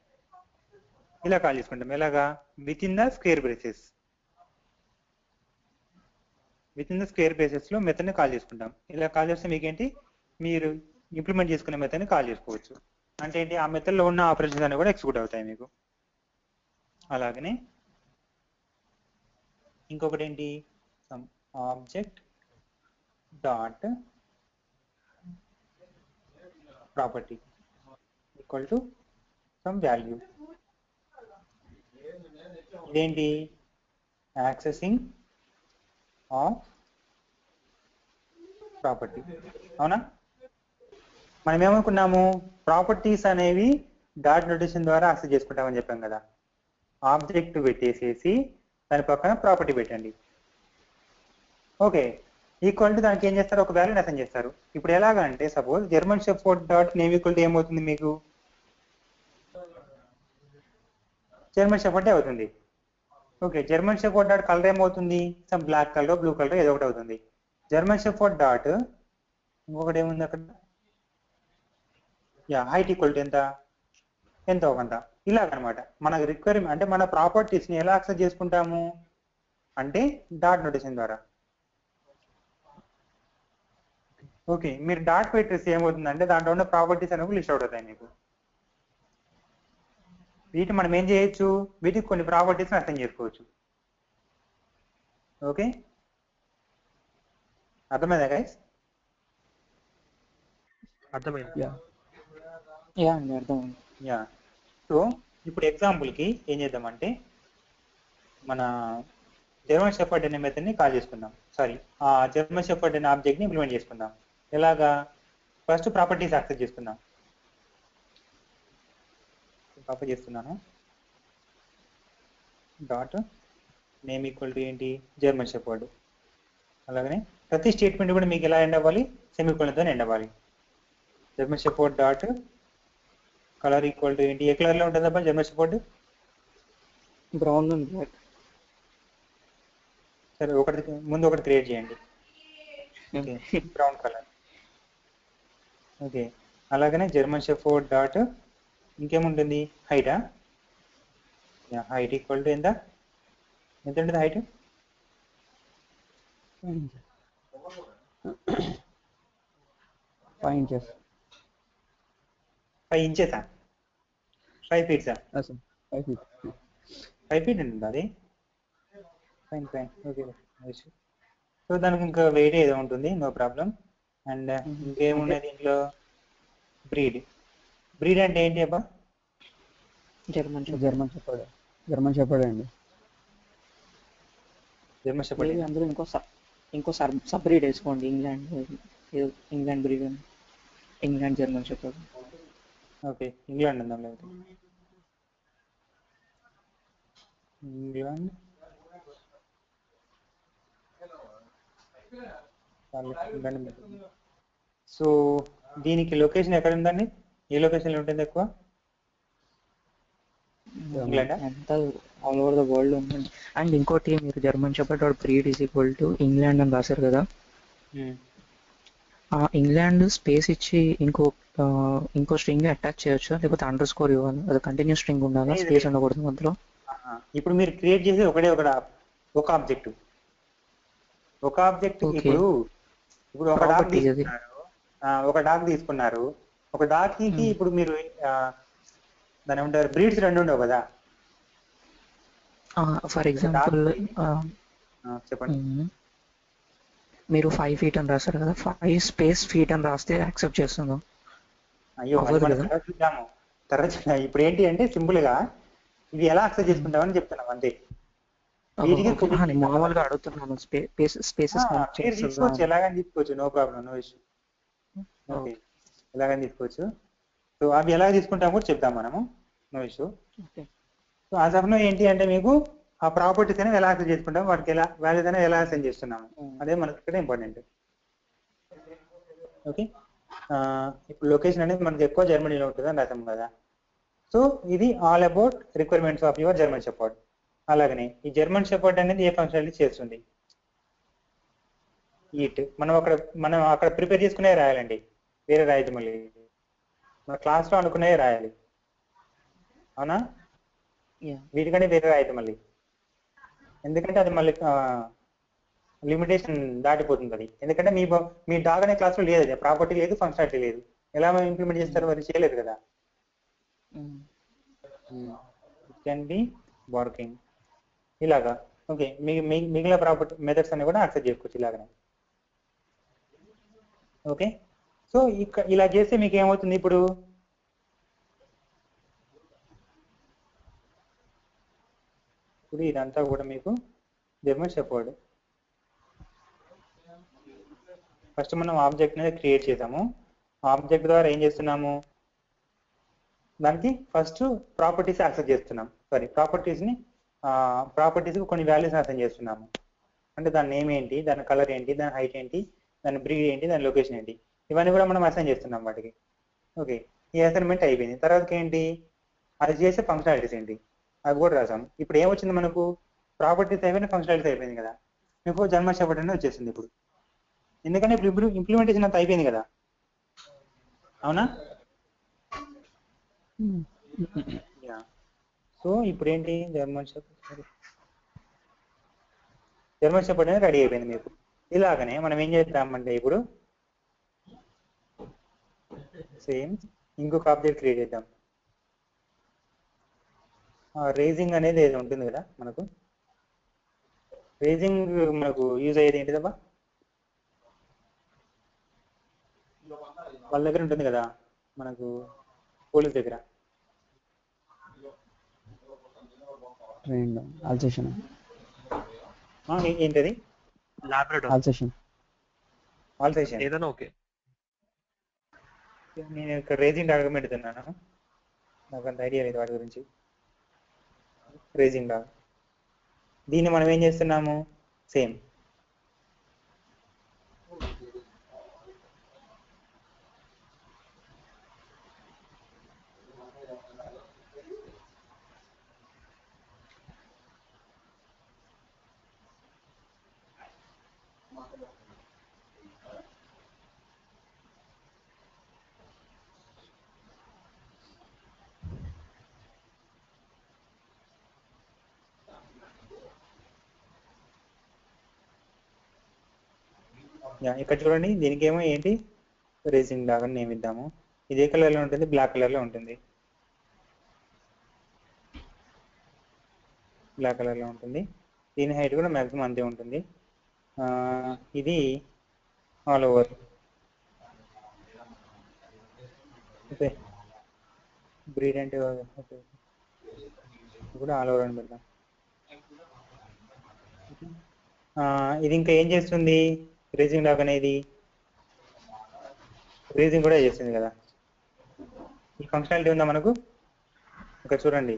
ఇలా కాల్ చేసుకుంటాం ఎలాగా, with in the square braces. With in the square braces లో మెథడ్ ని కాల్ చేసుకుంటాం. ఇలా కాల్ చేస్తే మీకేంటి, మీరు ఇంప్లిమెంట్ చేసుకునే మెథడ్ ని కాల్ చేసుకోవచ్చు. అంటే ఏంటి, ఆ మెథడ్ లో ఉన్న ఆపరేషన్స్ అన్ని కూడా ఎగ్జిక్యూట్ అవుతాయి మీకు. అలాగనే ఇంకొకటి ఏంటి, some object dot property equal to some value. ఇదేంటి, యాక్సెసింగ్ ఆఫ్ ప్రాపర్టీ. అవునా, మనం ఏమనుకున్నాము, ప్రాపర్టీస్ అనేవి డాట్ నోటేషన్ ద్వారా యాక్సెస్ చేసుకుంటామని చెప్పాం కదా. ఆబ్జెక్ట్ పెట్టేసేసి దాని పక్కన ప్రాపర్టీ పెట్టండి. ఓకే, ఈక్వల్ టు దానికి ఏం చేస్తారు, ఒక వాల్యూని అసైన్ చేస్తారు. ఇప్పుడు ఎలాగంటే suppose German shepherd dot name equal to ఏమవుతుంది మీకు, జర్మన్ షెఫర్డ్ అవుతుంది. Okay, German shepherd dot colour ఏమవుతుంది, some black colour blue colour ఏదో ఒకటి అవుతుంది. జర్మన్ షెఫర్డ్ డాట్ ఇంకొకటి ఏముంది అక్కడ, హైట్ ఈక్వల్ టు ఎంత, ఎంతో కొంత. ఇలాగనమాట మనకు రిక్వైర్మెంట్ అంటే మన ప్రాపర్టీస్ ని ఎలా యాక్సెస్ చేసుకుంటాము అంటే డాట్ నోటేషన్ ద్వారా. ఓకే, మీరు డాట్ పెట్టేసి ఏమవుతుందంటే దాంట్లో ఉన్న ప్రాపర్టీస్ అనేవి లిస్ట్ అవుట్ అవుతాయి మీకు. వీటి మనం ఏం చేయొచ్చు, వీటికి కొన్ని ప్రాపర్టీస్ అసైన్ చేసుకోవచ్చు. ఓకే, అర్థమైందా గైస్?
అర్థమైంది.
యా అండి అర్థమైంది.
యా, సో ఇప్పుడు ఎగ్జాంపుల్కి ఏం చేద్దామంటే మన జర్మన్ షెఫర్డ్ అనే మెథడ్ ని కాల్ చేసుకుందాం. సారీ, ఆ జర్మన్ షెఫర్డ్ అనే ఆబ్జెక్ట్ ని ఇంప్లిమెంట్ చేసుకుందాం. ఎలాగా, ఫస్ట్ ప్రాపర్టీస్ యాక్సెస్ చేసుకుందాం. కాపీ చేస్తున్నాను, డాట్ నేమ్ ఈక్వల్ టు ఏంటి, జర్మన్ షెఫర్డ్. అలాగనే ప్రతి స్టేట్మెంట్ కూడా మీకు ఎలా ఎండ్ అవ్వాలి, సెమీకోలన్తో ఎండ్ అవ్వాలి. German shepherd dot colour equal to ఏంటి, ఏ కలర్ లో ఉంటుంది అబ్బా German shepherd?
Brown and black.
సరే, ఒకటి ముందు ఒకటి క్రియేట్ చేయండి. Okay, brown colour. ఓకే, అలాగనే జర్మన్ షెఫర్డ్ డాట్ ఇంకేముంటుంది, హైటా, హైట్ ఈక్వల్ టు ఎంత ఉంటుంది height,
5 inches.
5 inches, 5 feet,
5 feet.
5 feet ఉంటుంది అది. Fine fine, okay. సో దానికి ఇంకా వెయిట్ ఏదో ఉంటుంది, నో ప్రాబ్లం. అండ్ ఇంకేమున్నది దీంట్లో, బ్రీడ్. బ్రీడ్ అంటే ఏంటి అబ్బా?
German shepherd. జర్మన్ షెపర్డ్ అండి.
German shepherd.
అందులో ఇంకో సబ్ బ్రీడ్ వేసుకోండి, England breed, England German shepherd.
Okay, England ఉందాం లేకపోతే ఇంగ్లాండ్. సో దీనికి లొకేషన్ ఎక్కడ ఉందండి, ఏ లొకేషన్ ఉంటుంది ఎక్కువ? ఇంగ్లాండ్
అంతా ఆల్ ఓవర్ ద వరల్డ్ ఉందండి. అండ్ ఇంకోటి, మీరు German shepherd dot breed is equal to England అని రాశారు కదా, ఆ ఇంగ్లాండ్ స్పేస్ ఇచ్చి ఇంకో స్ట్రింగ్ అటాచ్ చేయొచ్చు, లేకపోతే అండర్ స్కోర్ ఇవ్వాలి, అది కంటిన్యూ స్ట్రింగ్ ఉండాలి, స్పేస్ ఉండకూడదు మధ్యలో.
ఇప్పుడు మీరు క్రియేట్ చేసి ఒక ఆబ్జెక్ట్ ఇప్పుడు ఒక డాగ్ తీసుకున్నారు. ఒక డాగ్ కి ఇప్పుడు మీరు దాని ఏమంటారు, బ్రీడ్స్ 2 ఉండవు కదా.
ఫర్ ఎగ్జాంపుల్
చెప్పండి,
మీరు 5 feet అని రాస్తారు కదా, 5 స్పేస్ ఫీట్ అని రాస్తే యాక్సెప్ట్ చేస్తుందా?
అయ్యో చూద్దాము తర్వాత. ఇప్పుడు ఏంటి అంటే సింపుల్ గా ఇది ఎలా యాక్సెస్ చేసుకుంటామని చెప్తున్నాం అంతే.
మామూలుగా అడుగుతున్నాను, స్పేసెస్
తీసుకోవచ్చు, ఎలాగని తీసుకోవచ్చు, no problem, no issue. Okay, ఎలాగని తీసుకోవచ్చు. సో అవి ఎలా తీసుకుంటాం కూడా చెప్తాం మనము, నో ఇష్యూ.
ఓకే.
సో ఆ సమయంలో ఏంటి అంటే మీకు ఆ ప్రాపర్టీస్ అనేది ఎలా యాక్సెస్ చేసుకుంటాం, వాటికి ఎలా వాల్యూస్ అనేది ఎలా అసైన్ చేస్తున్నాము, అదే మనకి ఇక్కడ ఇంపార్టెంట్. ఓకే, ఇప్పుడు లొకేషన్ అనేది మనకి ఎక్కువ జర్మనీలో ఉంటుంది అని రాసాం కదా. సో ఇది all about requirements of your German shepherd. అలాగనే ఈ జర్మన్ షెపర్డ్ అనేది ఏ ఫంక్షనాలిటీ చేస్తుంది, ఈట్. మనం అక్కడ ప్రిపేర్ చేసుకునే రాయాలండి, వేరే రాయదు. మళ్ళీ మన క్లాస్లో అనుకునే రాయాలి, అవునా?
యా.
వీటికంటే వేరే రాయదు మళ్ళీ, ఎందుకంటే అది మళ్ళీ లిమిటేషన్ దాటిపోతుంది అది. ఎందుకంటే మీ డాగ్ అనే క్లాస్లో లేదు, అది ప్రాపర్టీ లేదు, ఫంక్షనాలిటీ లేదు. ఎలా ఇంప్లిమెంట్ చేస్తారు, అది చేయలేదు కదా. ఇట్ కెన్ బి వర్కింగ్ ఇలాగా. ఓకే, మిగిలిన ప్రాపర్టీ మెథడ్స్ అన్ని కూడా యాక్సెస్ చేసుకోవచ్చు ఇలాగనే. ఓకే, సో ఇలా చేస్తే మీకు ఏమవుతుంది, ఇప్పుడు ఇదంతా కూడా మీకు జర్మన్ షెపర్డ్. ఫస్ట్ మనం ఆబ్జెక్ట్ అనేది క్రియేట్ చేసాము. ఆబ్జెక్ట్ ద్వారా ఏం చేస్తున్నాము, దానికి ఫస్ట్ ప్రాపర్టీస్ యాక్సెస్ చేస్తున్నాం. ప్రాపర్టీస్కి కొన్ని వాల్యూస్ అసైన్ చేస్తున్నాము. అంటే దాని నేమ్ ఏంటి, దాని కలర్ ఏంటి, దాని హైట్ ఏంటి, దాని బ్రీడ్ ఏంటి, దాని లొకేషన్ ఏంటి, ఇవన్నీ కూడా మనం అసైన్ చేస్తున్నాం వాటికి. ఓకే, ఈ అసైన్మెంట్ అయిపోయింది. తర్వాత ఏంటి, అది చేసే ఫంక్షనాలిటీస్ ఏంటి అవి కూడా రాసాం. ఇప్పుడు ఏమొచ్చింది మనకు, ప్రాపర్టీస్ అయిపోయిన ఫంక్షనాలిటీస్ అయిపోయింది కదా, మీకు జర్మన్ షెపర్డ్ అనేది వచ్చేసింది ఇప్పుడు. ఎందుకంటే ఇప్పుడు ఇంప్లిమెంటేషన్ అంతా అయిపోయింది కదా, అవునా? సో ఇప్పుడు ఏంటి, జర్మన్ షెపర్డ్ అనేది రెడీ అయిపోయింది మీకు. ఇలాగనే మనం ఏం చేద్దామంటే ఇప్పుడు సేమ్ ఇంకొక ఆబ్జెక్ట్ క్రియేట్ చేద్దాం. రేజింగ్ అనేది ఏదో ఉంటుంది కదా మనకు. రేజింగ్ మనకు యూజ్ అయ్యేది ఏంటిదబ్బా, వాళ్ళ దగ్గర ఉంటుంది కదా మనకు, పోలీస్ దగ్గర. ఏంటది,
లాబ్రడార్
ఆల్ సెషన్.
ఏదైనా ఓకే.
నేను ఇక్కడ రేజింగ్ డాగ్ పెడుతున్నాను, నాకు అంత ఐడియా లేదు వాటి గురించి. రేజింగ్ డాగ్, దీన్ని మనం ఏం చేస్తున్నాము, సేమ్ ఇక్కడ చూడండి. దీనికి ఏమో ఏంటి, రేసింగ్ డాగ్ అని నేమ్ ఇద్దాము. ఇది ఏ కలర్లో ఉంటుంది, బ్లాక్ కలర్లో ఉంటుంది. బ్లాక్ కలర్లో ఉంటుంది. దీని హైట్ కూడా మ్యాక్సిమం అంతే ఉంటుంది. ఇది ఆల్ ఓవర్. ఓకే, బ్రీడ్ అంటే ఓకే, కూడా ఆల్ ఓవర్ అని పెడతాం. ఇది ఇంకా ఏం చేస్తుంది, రేసింగ్ డాగ్ అనేది రేసింగ్ కూడా చేస్తుంది కదా. ఈ ఫంక్షనాలిటీ ఉందా మనకు, ఇక్కడ చూడండి.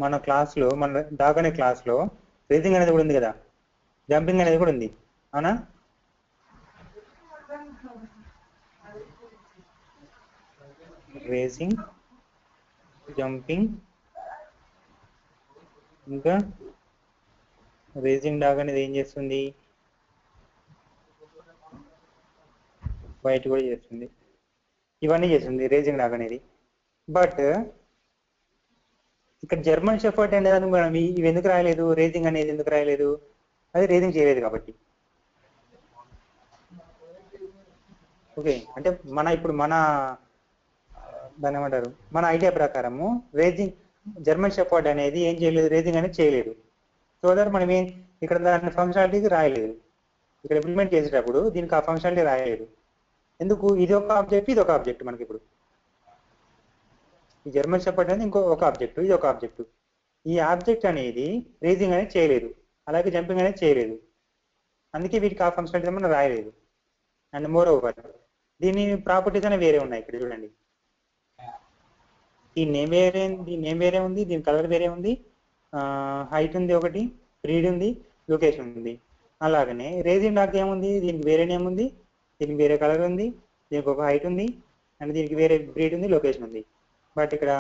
మన క్లాస్లో, మన డాగ్ అనే క్లాస్లో రేసింగ్ అనేది కూడా ఉంది కదా, జంపింగ్ అనేది కూడా ఉంది, అవునా? రేసింగ్, జంపింగ్, ఇంకా రేసింగ్ డాగ్ అనేది ఏం చేస్తుంది, బయట కూడా చేస్తుంది, ఇవన్నీ చేస్తుంది రేసింగ్ డాగ్ అనేది. బట్ ఇక్కడ జర్మన్ షెపర్డ్ అనేది మనం ఇవి ఎందుకు రాయలేదు, రేసింగ్ అనేది ఎందుకు రాయలేదు, అది రేసింగ్ చేయలేదు కాబట్టి. ఓకే, అంటే ఇప్పుడు మన దాన్ని ఏమంటారు, మన ఐడియా ప్రకారము రేసింగ్ జర్మన్ షెపర్డ్ అనేది ఏం చేయలేదు, రేసింగ్ అనేది చేయలేదు. సో దట్ మనం ఇక్కడ దాని ఫంక్షనాలిటీకి రాయలేదు. ఇక్కడ ఇంప్లిమెంట్ చేసేటప్పుడు దీనికి ఆ ఫంక్షనాలిటీ రాయలేదు. ఎందుకు, ఇది ఒక ఆబ్జెక్ట్, ఇది ఒక ఆబ్జెక్ట్ మనకి. ఇప్పుడు ఈ జర్మన్ షెపర్డ్ అనేది ఒక ఆబ్జెక్ట్, ఇది ఒక ఆబ్జెక్ట్. ఈ ఆబ్జెక్ట్ అనేది రేసింగ్ అనేది చేయలేదు, అలాగే జంపింగ్ అనేది చేయలేదు. అందుకే వీటికి ఆ ఫంక్షనాలిటీస్ మనం రాయలేదు. అండ్ మోర్ ఓవర్ దీని ప్రాపర్టీస్ అనేవి వేరే ఉన్నాయి. ఇక్కడ చూడండి, దీని నేమ్ వేరే ఉంది, దీని కలర్ వేరే ఉంది, హైట్ ఉంది, ఒకటి బ్రీడ్ ఉంది, లొకేషన్ ఉంది. అలాగనే రేజింగ్ డాగ్ ఏముంది, దీనికి వేరే నేమ్ ఉంది, దీనికి వేరే కలర్ ఉంది, దీనికి ఒక హైట్ ఉంది, అండ్ దీనికి వేరే బ్రీడ్ ఉంది, లొకేషన్ ఉంది. బట్ ఇక్కడ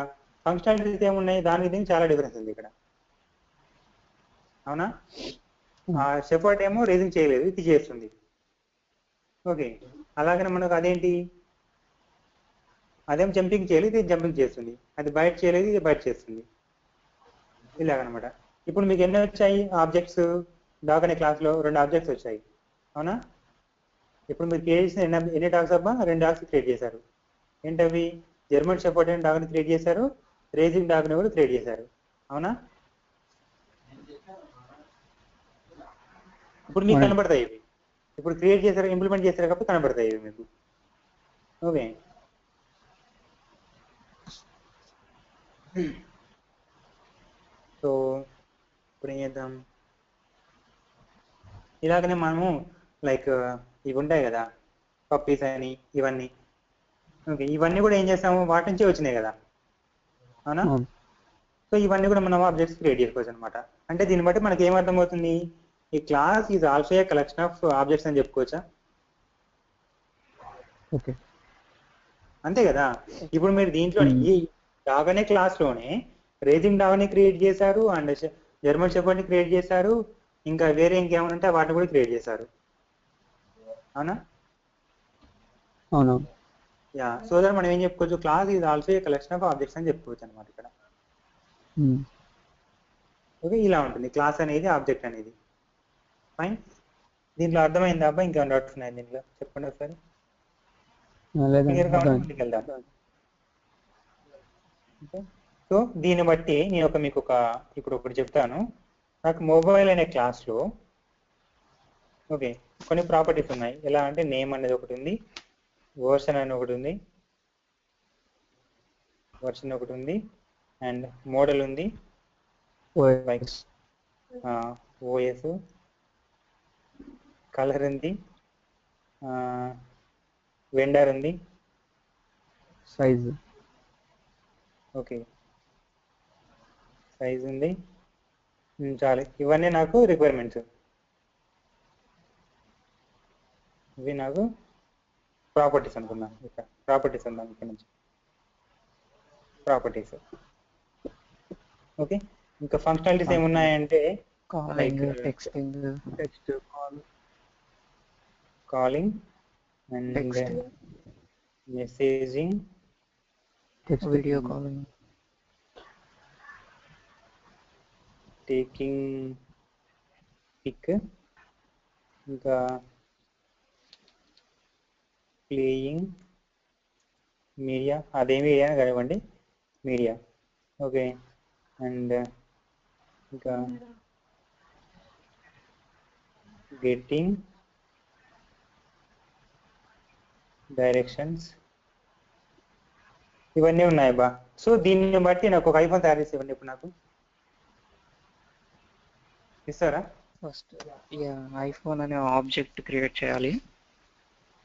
ఫంక్షనాలిటీస్ ఏమున్నాయి, దానికి దీనికి చాలా డిఫరెన్స్ ఉంది ఇక్కడ. అవునా? షెపర్డ్ ఏమో రేజింగ్ చేయలేదు, ఇది చేస్తుంది. ఓకే, అలాగనే మనకు అదేం జంపింగ్ చేయలేదు, ఇది జంపింగ్ చేస్తుంది. అది బైట్ చేయలేదు, ఇది బైట్ చేస్తుంది. ఇలాగనమాట. ఇప్పుడు మీకు ఎన్ని వచ్చాయి ఆబ్జెక్ట్స్? డాగ్ అనే క్లాస్లో 2 ఆబ్జెక్ట్స్ వచ్చాయి. అవునా? ఇప్పుడు మీరు క్రియేట్ చేసిన ఎన్ని డాగ్స్ అబ్బా? 2 డాగ్స్ క్రియేట్ చేశారు. ఏంటవి? జర్మన్ షెపర్డ్ అనే డాగ్ని క్రియేట్ చేశారు, రేజింగ్ డాగ్ని కూడా క్రియేట్ చేశారు. అవునా? ఇప్పుడు మీకు కనబడతాయి ఇవి. ఇప్పుడు క్రియేట్ చేశారు, ఇంప్లిమెంట్ చేశారు కాబట్టి కనబడతాయి ఇవి మీకు. ఓకే, సో ఇప్పుడు ఏం చేద్దాం? ఇలాగనే మనము లైక్ ఇవి ఉంటాయి కదా, పప్పీస్ అని, ఇవన్నీ. ఓకే, ఇవన్నీ కూడా ఏం చేస్తాము, వాటి నుంచే వచ్చినాయి కదా. అవునా? సో ఇవన్నీ కూడా మనం ఆబ్జెక్ట్స్ క్రియేట్ చేసుకోవచ్చు అనమాట. అంటే దీన్ని బట్టి మనకి ఏమర్థమవుతుంది, ఈ class is also a collection of objects అని చెప్పుకోవచ్చా?
ఓకే,
అంతే కదా. ఇప్పుడు మీరు దీంట్లో ఈ డాగ్ అనే క్లాస్ లోనే రేజింగ్ డాగ్ ని క్రియేట్ చేశారు, అండ్ జర్మన్ షెపర్డ్ ని క్రియేట్ చేశారు, ఇంకా వేరే ఇంకేమైనా ఉంటే వాటిని కూడా క్రియేట్ చేశారు. అవునా?
అవును.
యా, సో దట్ మనం ఏం చెప్పుకోవచ్చు, class is also a collection of objects అని చెప్పుకోవచ్చు అనమాట ఇక్కడ. ఓకే, ఇలా ఉంటుంది క్లాస్ అనేది, ఆబ్జెక్ట్ అనేది. ఫైన్. దీంట్లో అర్థమైందా అబ్బా? ఇంకేమైనా డౌట్స్ ఉన్నాయి దీంట్లో? చెప్పండి ఒకసారి. క్లియర్ గా ముందుకు వెళ్దాం. సో దీన్ని బట్టి నేను మీకు ఇప్పుడు ఒకటి చెప్తాను. నాకు మొబైల్ అనే క్లాస్లో ఓకే కొన్ని ప్రాపర్టీస్ ఉన్నాయి. ఎలా అంటే నేమ్ అనేది ఒకటి ఉంది, వర్షన్ అని ఒకటి ఉంది, అండ్ మోడల్ ఉంది, ఓఎస్, కలర్ ఉంది, వెండర్ ఉంది,
సైజ్.
ఓకే, సైజ్ ఉంది. చాలు, ఇవన్నీ నాకు రిక్వైర్మెంట్స్. ఇవి నాకు ప్రాపర్టీస్ అనుకున్నాను. ఇక్కడ ప్రాపర్టీస్ అందాం, ఇక్కడ నుంచి ప్రాపర్టీస్. ఓకే, ఇంకా ఫంక్షనాలిటీస్ ఏమున్నాయంటే
calling, texting,
text
calling and messaging,
video calling,
taking pic, ఇంకా ప్లేయింగ్ మీడియా, అదే మీడియా కానివ్వండి, మీడియా. ఓకే, అండ్ ఇంకా గెట్టింగ్ డైరెక్షన్స్, ఇవన్నీ ఉన్నాయి బా. సో దీన్ని బట్టి నాకు ఒక ఐఫోన్ తయారు చేసి ఇవ్వండి ఇప్పుడు. నాకు ఇస్తారా?
ఫస్ట్ ఐఫోన్ అనే ఆబ్జెక్ట్ క్రియేట్ చేయాలి.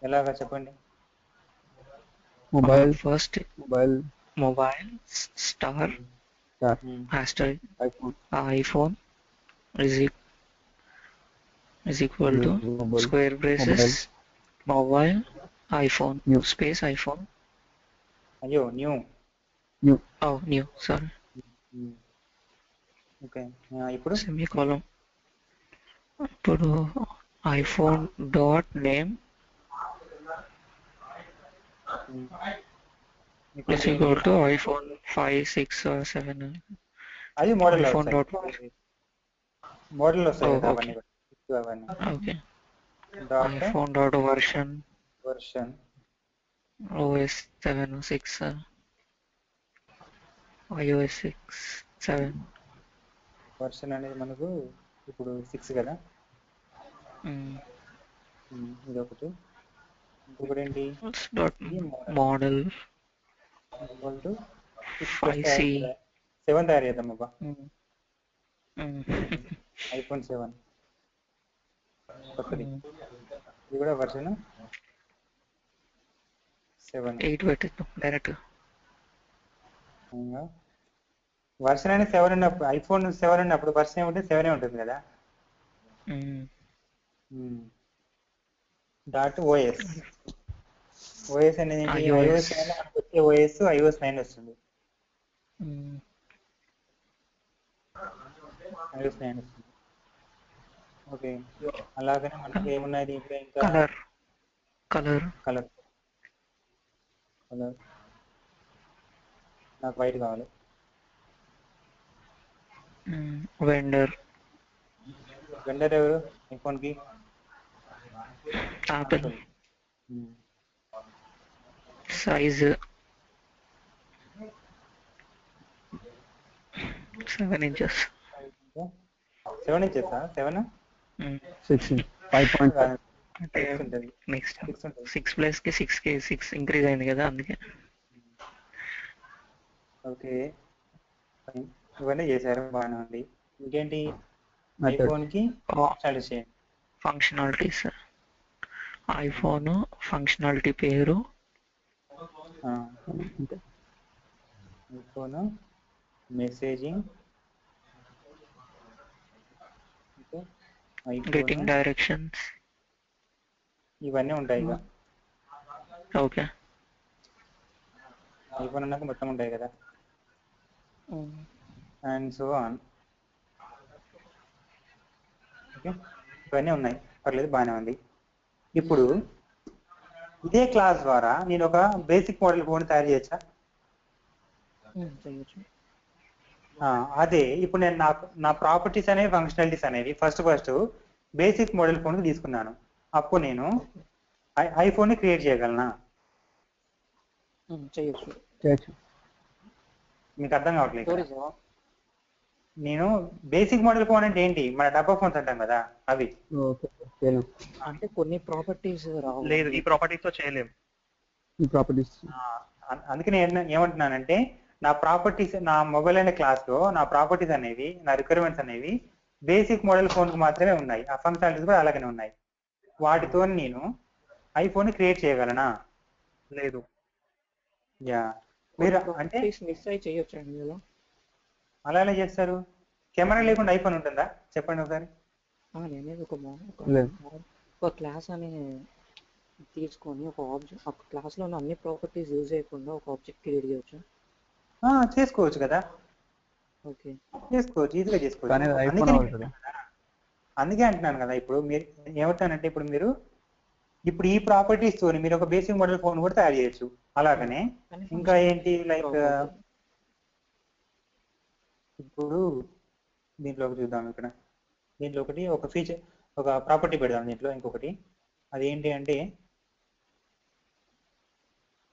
ఎలాగా చెప్పండి.
First mobile star iPhone is equal to square braces mobile iPhone space iPhone.
అయ్యో, న్యూ
సారీ.
ఓకే, ఇప్పుడు
సెమీకోలన్. ఇప్పుడు iPhone dot name is equal to iPhone 5, 6 or 7.
అది మోడల్
iPhone dot
మోడల్ వస్తాయి కదా
okay.
అవన్నీ.
Okay.
Dot
iPhone dot version OS 7 or 6 iOS 6 7.
Version అనేది మనకు ఇప్పుడు 6 కదా. ఇది ఒకటి. ఇంకొకటి ఏంటి,
మోడల్
5C 7 తయారు చేద్దాం అబ్బా. ఐఫోన్ 7 కొత్తది. ఇది కూడా వర్షన్ 7.
8 పెట్టేద్దాం డైరెక్ట్.
వర్షన్ అనేది 7 ఉన్నప్పుడు, ఐఫోన్ 7 ఉన్నప్పుడు వర్షన్ ఏముంటే 7 ఉంటుంది కదా. .os ఓఎస్ అనేది ఏంటి? iOS 9 మనకు వచ్చే ఓఎస్ iOS 9 వస్తుంది. iOS 9 వస్తుంది. ఓకే, అలాగనే మనకి ఏమున్నాయి దీంట్లో ఇంకా?
కలర్
నాకు వైట్ కావాలి.
వెండర్
ఎవరు ఐఫోన్ కి?
యాపిల్. Size 7 inches.
7 inches 7
6 5.5
ఉంటుంది.
నెక్స్ట్ 6 ప్లస్ కి 6 ఇంక్రీజ్ అయింది కదా అందుకే.
ఓకే, ఇవన్నీ చేశారు, బాగానే ఉంది. ఇంకేంటి ఐఫోన్ కి
ఫంక్షనాలిటీస్? ఐఫోన్ ఫంక్షనాలిటీ పేరు,
ఐఫోన్ మెసేజింగ్,
గెటింగ్ డైరెక్షన్స్,
ఇవన్నీ ఉంటాయి ఇక.
ఓకే,
ఐఫోన్ అన్నాక మొత్తం ఉంటాయి కదా, అండ్ సో ఆన్. ఓకే, ఇవన్నీ ఉన్నాయి, పర్లేదు, బాగానే ఉంది. ఇప్పుడు ఇదే క్లాస్ ద్వారా నేను ఒక బేసిక్ మోడల్ ఫోన్ తయారు చేయొచ్చా?
చేయొచ్చు.
అదే ఇప్పుడు నేను నా ప్రాపర్టీస్ అనేవి, ఫంక్షనాలిటీస్ అనేవి ఫస్ట్ బేసిక్ మోడల్ ఫోన్ కి తీసుకున్నాను. అప్పుడు నేను ఐఫోన్ ని క్రియేట్ చేయగలనా?
చేయొచ్చు.
మీకు అర్థం కావట్లేదు. నేను బేసిక్ మోడల్ ఫోన్ అంటే ఏంటి? మన డబ్బా ఫోన్స్ అంటాం కదా, అవి.
అంటే కొన్ని ప్రాపర్టీస్ రావు.
లేదు, ఈ ప్రాపర్టీస్ తో చేయలేము.
ఈ ప్రాపర్టీస్
అందుకే నేను ఏమంటున్నానంటే, నా ప్రాపర్టీస్, నా మొబైల్ అనే క్లాస్ లో నా ప్రాపర్టీస్ అనేవి, నా రిక్వైర్మెంట్స్ అనేవి బేసిక్ మోడల్ ఫోన్ కు మాత్రమే ఉన్నాయి. ఆ ఫంక్షనాలిటీస్ కూడా అలాగనే ఉన్నాయి. వాటితో నేను ఐఫోన్ ని క్రియేట్ చేయగలనా?
లేదు.
మీరు అంటే
మిస్ అయి చేయొచ్చండి కదా.
అలా ఎలా చేస్తారు? కెమెరా లేకుండా ఐఫోన్ ఉంటుందా? చెప్పండి ఒకసారి.
నేనేది ఒక క్లాస్ అని తీసుకొని ఒక ఆబ్జెక్ట్, ఒక క్లాస్ లో అన్ని ప్రాపర్టీస్ యూజ్ చేయకుండా ఒక ఆబ్జెక్ట్ క్రియేట్ చేయొచ్చు.
చేసుకోవచ్చు కదా.
ఓకే,
చేసుకోవచ్చు, ఈజీగా చేసుకోవచ్చు. అందుకే అంటున్నాను కదా. ఇప్పుడు మీరు ఏమంటానంటే, ఇప్పుడు ఈ ప్రాపర్టీస్ తోని మీరు ఒక బేసిక్ మోడల్ ఫోన్ కూడా తయారు చేయొచ్చు. అలాగనే ఇంకా ఏంటి, లైక్ ఇప్పుడు దీంట్లోకి చూద్దాం. దీంట్లో ఒక ఫీచర్, ఒక ప్రాపర్టీ పెడదాం. దీంట్లో ఇంకొకటి, అది ఏంటి అంటే,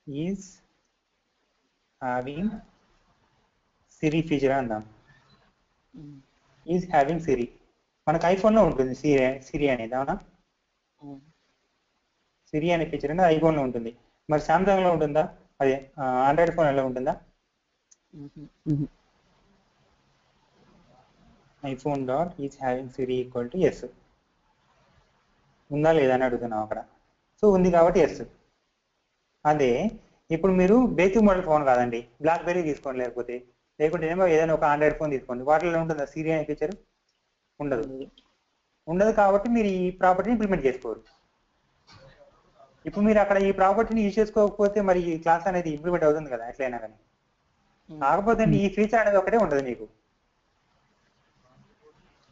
ఈజ్ హ్యావింగ్ సిరి ఫీచర్ అందాం. ఈజ్ హ్యావింగ్ సిరి మనకు ఐఫోన్ లో ఉంటుంది. సిరి అనేది, అవునా? సిరి అనే ఫీచర్ అనేది ఐఫోన్ లో ఉంటుంది. మరి సామ్సంగ్ లో ఉంటుందా? అదే ఆండ్రాయిడ్ ఫోన్ లో ఉంటుందా? IPhone dot is having Siri equal to yes ఉందా లేదా అని అడుగుతున్నాం అక్కడ. సో ఉంది కాబట్టి ఎస్. అదే ఇప్పుడు మీరు బేసిక్ మోడల్ ఫోన్ కాదండి, బ్లాక్ బెర్రీ తీసుకోండి, లేకుంటే ఏదైనా ఒక ఆండ్రాయిడ్ ఫోన్ తీసుకోండి. వాటిలో ఉంటుందా సిరి అనే ఫీచర్? ఉండదు కాబట్టి మీరు ఈ ప్రాపర్టీని ఇంప్లిమెంట్ చేసుకోరు. ఇప్పుడు మీరు అక్కడ ఈ ప్రాపర్టీని యూజ్ చేసుకోకపోతే మరి ఈ క్లాస్ అనేది ఇంప్లిమెంట్ అవుతుంది కదా ఎట్లయినా కానీ. కాకపోతే ఈ ఫీచర్ అనేది ఒకటే ఉండదు మీకు,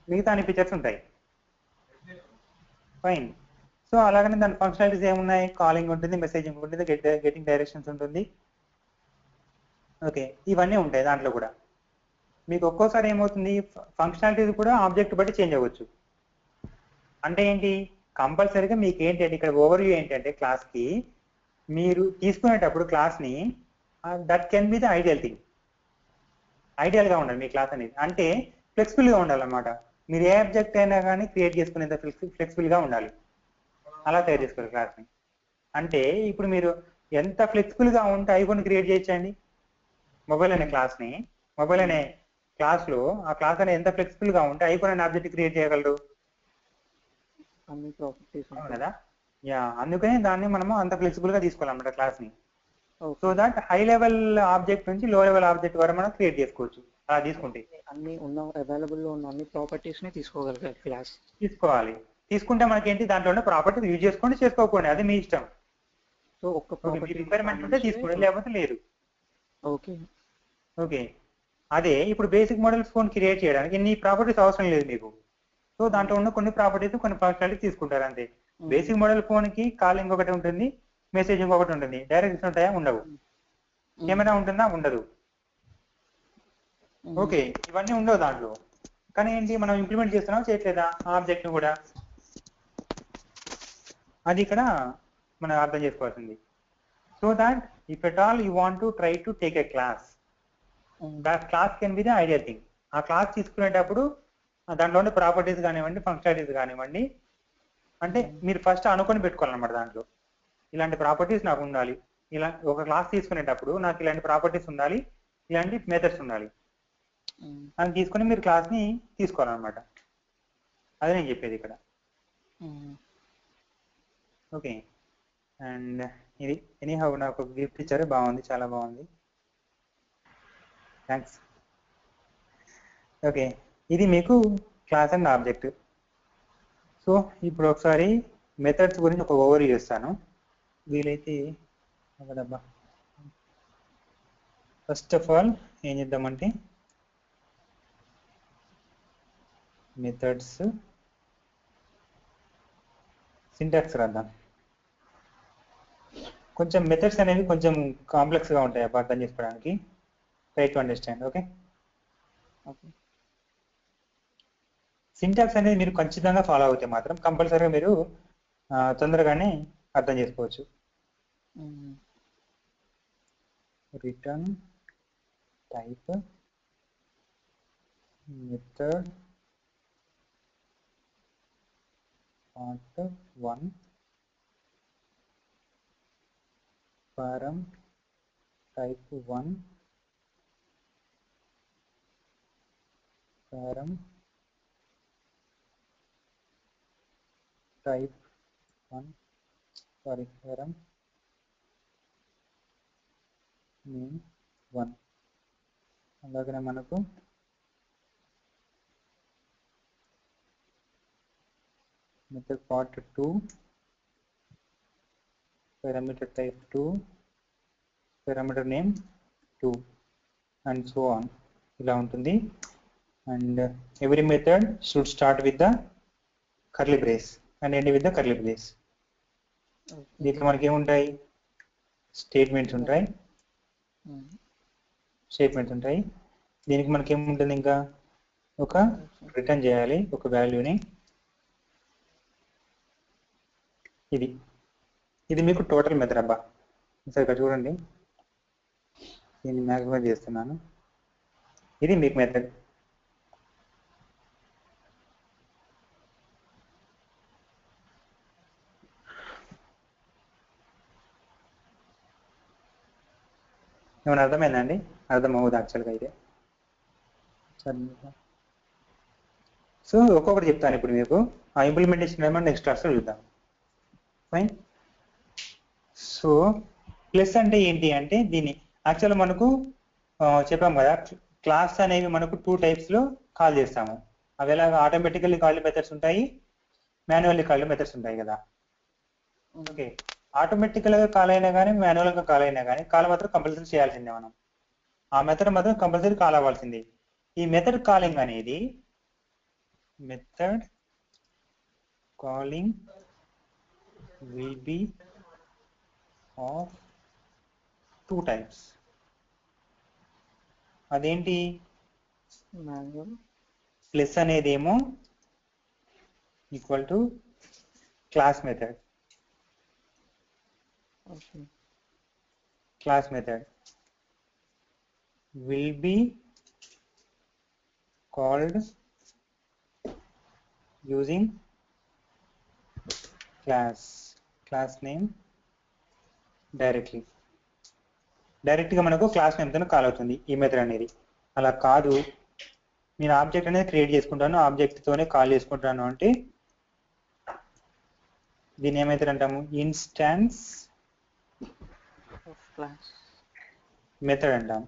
మిగతా అన్ని ఫీచర్స్ ఉంటాయి. ఫైన్. సో అలాగనే దాని ఫంక్షనాలిటీస్ ఏమున్నాయి? కాలింగ్ ఉంటుంది, మెసేజింగ్ ఉంటుంది, గెటింగ్ డైరెక్షన్స్ ఉంటుంది. ఓకే, ఇవన్నీ ఉంటాయి దాంట్లో కూడా. మీకు ఒక్కోసారి ఏమవుతుంది, ఫంక్షనాలిటీస్ కూడా ఆబ్జెక్ట్ బట్టి చేంజ్ అవ్వచ్చు. అంటే ఏంటి, కంపల్సరీగా మీకు ఏంటంటే ఇక్కడ ఓవర్వ్యూ ఏంటంటే, క్లాస్ కి మీరు తీసుకునేటప్పుడు క్లాస్ ని that can be the ideal thing. Ideal గా ఉండాలి మీ క్లాస్ అనేది. అంటే ఫ్లెక్సిబుల్ గా ఉండాలన్నమాట. మీరు ఏ ఆబ్జెక్ట్ అయినా కానీ క్రియేట్ చేసుకునేంత ఫ్లెక్సిబుల్ గా ఉండాలి. అలా తయారు చేసుకోవాలి క్లాస్ ని. అంటే ఇప్పుడు మీరు ఎంత ఫ్లెక్సిబుల్ గా ఉంటే ఐఫోన్ క్రియేట్ చేయొచ్చండి. మొబైల్ అనే క్లాస్ ని, మొబైల్ అనే క్లాస్ లో ఆ క్లాస్ అనేది ఎంత ఫ్లెక్సిబుల్ గా ఉంటే ఐఫోన్ అనే ఆబ్జెక్ట్ క్రియేట్ చేయగలరు.
అన్ని ప్రాపర్టీస్
అవును కదా. యా, అందుకని దాన్ని మనము అంత ఫ్లెక్సిబుల్ గా తీసుకోవాలన్నమాట క్లాస్ ని. So that high level object నుంచి లో లెవెల్ ఆబ్జెక్ట్ వరకు మనం క్రియేట్ చేసుకోవచ్చు అలా తీసుకుంటే.
అన్ని ఉన్న అవైలబుల్ లో ఉన్న అన్ని ప్రాపర్టీస్ ని తీసుకోగలిగే క్లాస్
తీసుకోవాలి. తీసుకుంటే మనకేంటి దాంట్లో ఉన్న ప్రాపర్టీస్ యూజ్ చేసుకోండి, చేసుకోకపోండి, అది మీ ఇష్టం.
సో ఒక్క
ఓకే, మీ
ప్రాపర్టీ
రిక్వైర్మెంట్ ఉంటే తీసుకోండి, లేకపోతే లేదు.
ఓకే
ఓకే, అదే ఇప్పుడు బేసిక్ మోడల్ ఫోన్ క్రియేట్ చేయడానికి ఇన్ని ప్రాపర్టీస్ అవసరం లేదు మీకు. సో దాంట్లో ఉన్న కొన్ని ప్రాపర్టీస్ కొన్ని ఫంక్షనాలిటీస్ తీసుకుంటారు అంతే. బేసిక్ మోడల్ ఫోన్ కి కాలింగ్ ఒకటి ఉంటుంది, మెసేజింగ్ ఒకటి ఉంటుంది. డైరెక్ట్స్ ఉంటాయా? ఉండవు. కెమెరా ఉంటుందా? ఉండదు. ఓకే, ఇవన్నీ ఉండవు దాంట్లో. కానీ ఏంటి, మనం ఇంప్లిమెంట్ చేస్తున్నాం చేయట్లేదా ఆబ్జెక్ట్ ని కూడా, అది ఇక్కడ మనం అర్థం చేసుకోవాల్సింది. So that if at all you want to try to take a class, that class can be the ideal thing. ఆ క్లాస్ తీసుకునేటప్పుడు దాంట్లో ఉండే ప్రాపర్టీస్ కానివ్వండి, ఫంక్షనాలిటీస్ కానివ్వండి, అంటే మీరు ఫస్ట్ అనుకొని పెట్టుకోవాలన్నమాట. దాంట్లో ఇలాంటి ప్రాపర్టీస్ నాకు ఉండాలి, ఇలా ఒక క్లాస్ తీసుకునేటప్పుడు నాకు ఇలాంటి ప్రాపర్టీస్ ఉండాలి, ఇలాంటి మెథడ్స్ ఉండాలి అని తీసుకొని మీరు క్లాస్ ని తీసుకోవాలన్నమాట. అదే నేను చెప్పేది ఇక్కడ. ఓకే, అండ్ ఇది ఎనీహౌ నాకు గిఫ్ట్ ఇచ్చారు, బాగుంది, చాలా బాగుంది, థ్యాంక్స్. ఓకే, ఇది మీకు క్లాస్ అండ్ ఆబ్జెక్ట్. సో ఇప్పుడు ఒకసారి మెథడ్స్ గురించి ఒక ఓవర్ చేస్తాను, వీలైతే అవ్వదబ్బా. ఫస్ట్ ఆఫ్ ఆల్ ఏం చేద్దామంటే మెథడ్స్ సింటాక్స్ రాద్దాం. కొంచెం మెథడ్స్ అనేవి కొంచెం కాంప్లెక్స్ గా ఉంటాయి అర్థం చేసుకోవడానికి. Try to understand. Okay, syntax అనేది మీరు ఖచ్చితంగా ఫాలో అవుతే మాత్రం కంపల్సరీగా మీరు తొందరగానే అర్థం చేసుకోవచ్చు. Return type method part 1 param type 1 param type 1 param name 1. అలాగే మనకు method part 2 parameter type 2 parameter name 2 and so on ఇలా ఉంటుంది. and every method should start with the curly brace and end with the curly brace. దీంట్లో మనకి ఏముంటాయి, statements ఉంటాయి, దీనికి మనకి ఏముంటుంది, ఇంకా ఒక రిటర్న్ చేయాలి ఒక వాల్యూని. ఇది మీకు టోటల్ మెథడ్ అబ్బా. సరే ఇక్కడ చూడండి, దీన్ని మ్యాక్సిమైజ్ చేస్తున్నాను. ఇది మీకు మెథడ్. ఏమైనా అర్థమైందండి? అర్థం అవ్వదు యాక్చువల్గా అయితే. సో ఒక్కొక్కటి చెప్తాను ఇప్పుడు మీకు. ఆ ఇంప్లిమెంటేషన్ ఏమన్నా నెక్స్ట్ క్లాస్లో చూద్దాం. ఫైన్. సో ప్లస్ అంటే ఏంటి అంటే, దీన్ని యాక్చువల్ మనకు చెప్పాం కదా, క్లాస్ అనేవి మనకు 2 టైప్స్ లో కాల్ చేస్తాము. అవి ఎలాగ ఆటోమేటికల్లీ కాల్ మెథడ్స్ ఉంటాయి, మాన్యువల్లీ కాల్ మెథడ్స్ ఉంటాయి కదా. ఓకే, ఆటోమేటికల్ గా కాల్ అయినా కానీ మాన్యువల్ గా కాల్ అయినా కానీ కాల్ మాత్రం కంపల్సరీ చేయాల్సిందే. మనం ఆ మెథడ్ మాత్రం కంపల్సరీ కాల్ అవ్వాల్సింది. ఈ మెథడ్ కాలింగ్ అనేది method calling will be of 2 types. అదేంటి, ప్లస్ అనేది ఏమో equal to class method. Class method will be called using class name directly. Direct గా మనకు క్లాస్ నేమ్ తో కాల్ అవుతుంది ఈ మెథడ్ అనేది. అలా కాదు, నేను ఆబ్జెక్ట్ అనేది క్రియేట్ చేసుకుంటాను, ఆబ్జెక్ట్ తోనే కాల్ చేసుకుంటాను అంటే దీన్ని ఏమైతే అంటాము ఇన్స్టాన్స్
ఆఫ్ క్లాస్.
మెథడ్ అంటాం.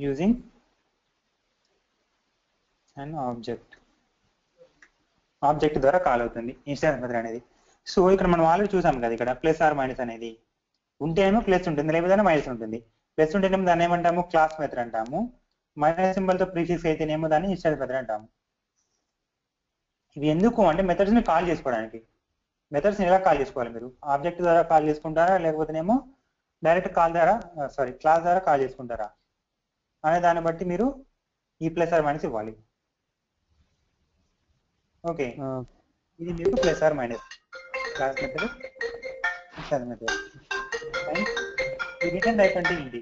యూజింగ్ అండ్ ఆబ్జెక్ట్ ద్వారా కాల్ అవుతుంది ఇన్స్టాన్స్ మెథడ్ అనేది. సో ఇక్కడ మనం ఆల్రెడీ చూసాం కదా, ఇక్కడ ప్లస్ ఆర్ మైనస్ అనేది ఉంటేనేమో ప్లస్ ఉంటుంది, లేకపోతే మైనస్ ఉంటుంది. ప్లస్ ఉంటేనేమో దాన్ని ఏమంటాము క్లాస్ మెథడ్ అంటాము. మైనస్ సింబల్ తో ప్రీఫిక్స్ అయితేనేమో దాన్ని ఇన్స్టాన్స్ మెథడ్ అంటాము. ఇవి ఎందుకు అంటే మెథడ్స్ ని కాల్ చేసుకోవడానికి. మెథడ్స్ ని ఎలా కాల్ చేసుకోవాలి మీరు? ఆబ్జెక్ట్ ద్వారా కాల్ చేసుకుంటారా, లేకపోతేనేమో డైరెక్ట్ క్లాస్ ద్వారా కాల్ చేసుకుంటారా అనే దాన్ని బట్టి మీరు ఈ ప్లస్ ఆర్ మైనస్ ఇవ్వాలి. ఓకే, ఇది మీకు plus or minus class method, instance method. And ఈ రిటర్న్ టైప్ అంటే ఇది.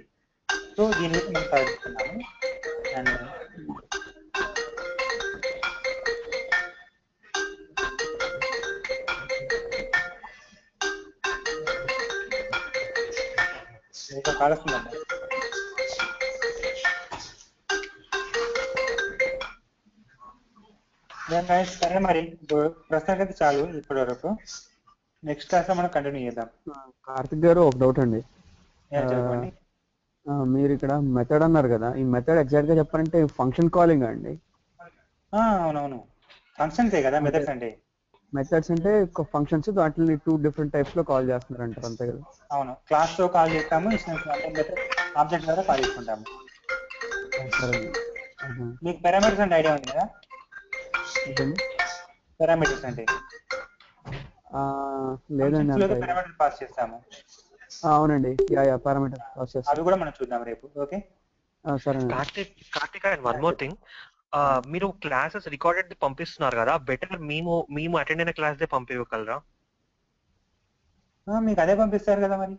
సో దీని గురించి మనం చదువుతున్నాము. అండ్ ఇంకా కాల్ వస్తుందండి. సరే మరి ప్రస్తుతానికి చాలు ఇప్పటి వరకు. నెక్స్ట్ క్లాస్ లో మనం కంటిన్యూ చేద్దాం.
కార్తిక్ గారు ఒక డౌట్ అండి.
చెప్పండి.
మీరు ఇక్కడ మెథడ్ అన్నారు కదా, ఈ మెథడ్ ఎగ్జాక్ట్ గా చెప్పాలంటే ఫంక్షన్ కాలింగ్ అండి?
అవునవును, ఫంక్షన్సే కదా మెథడ్స్ అంటే.
మెథడ్స్ అంటే ఫంక్షన్స్, వాటిని 2 డిఫరెంట్ టైప్స్ లో కాల్ చేస్తున్నారు అంటారు, అంతే కదా?
అవును, క్లాస్ తో కాల్ చేస్తాము, ఆబ్జెక్ట్ ద్వారా కాల్ చేసుకుంటాము.
సరే.
మీకు పారామీటర్స్ అంటే ఐడియా ఉంది కదా? పారామీటర్స్ అంటే
లేదండి,
పారామీటర్ పాస్ చేస్తాము.
అవునండి, పారామీటర్ పాస్ చేస్తాం.
అవి కూడా మనం చూద్దాం రేపు. ఓకే
సరే.
Karthik and one more thing, మీరు క్లాసెస్ రికార్డెడ్ పంపిస్తున్నారు కదా, బెటర్ మేము అటెండ్ అయిన క్లాస్ దే పంపించగలరా?
మీకు అదే పంపిస్తారు కదా మరి.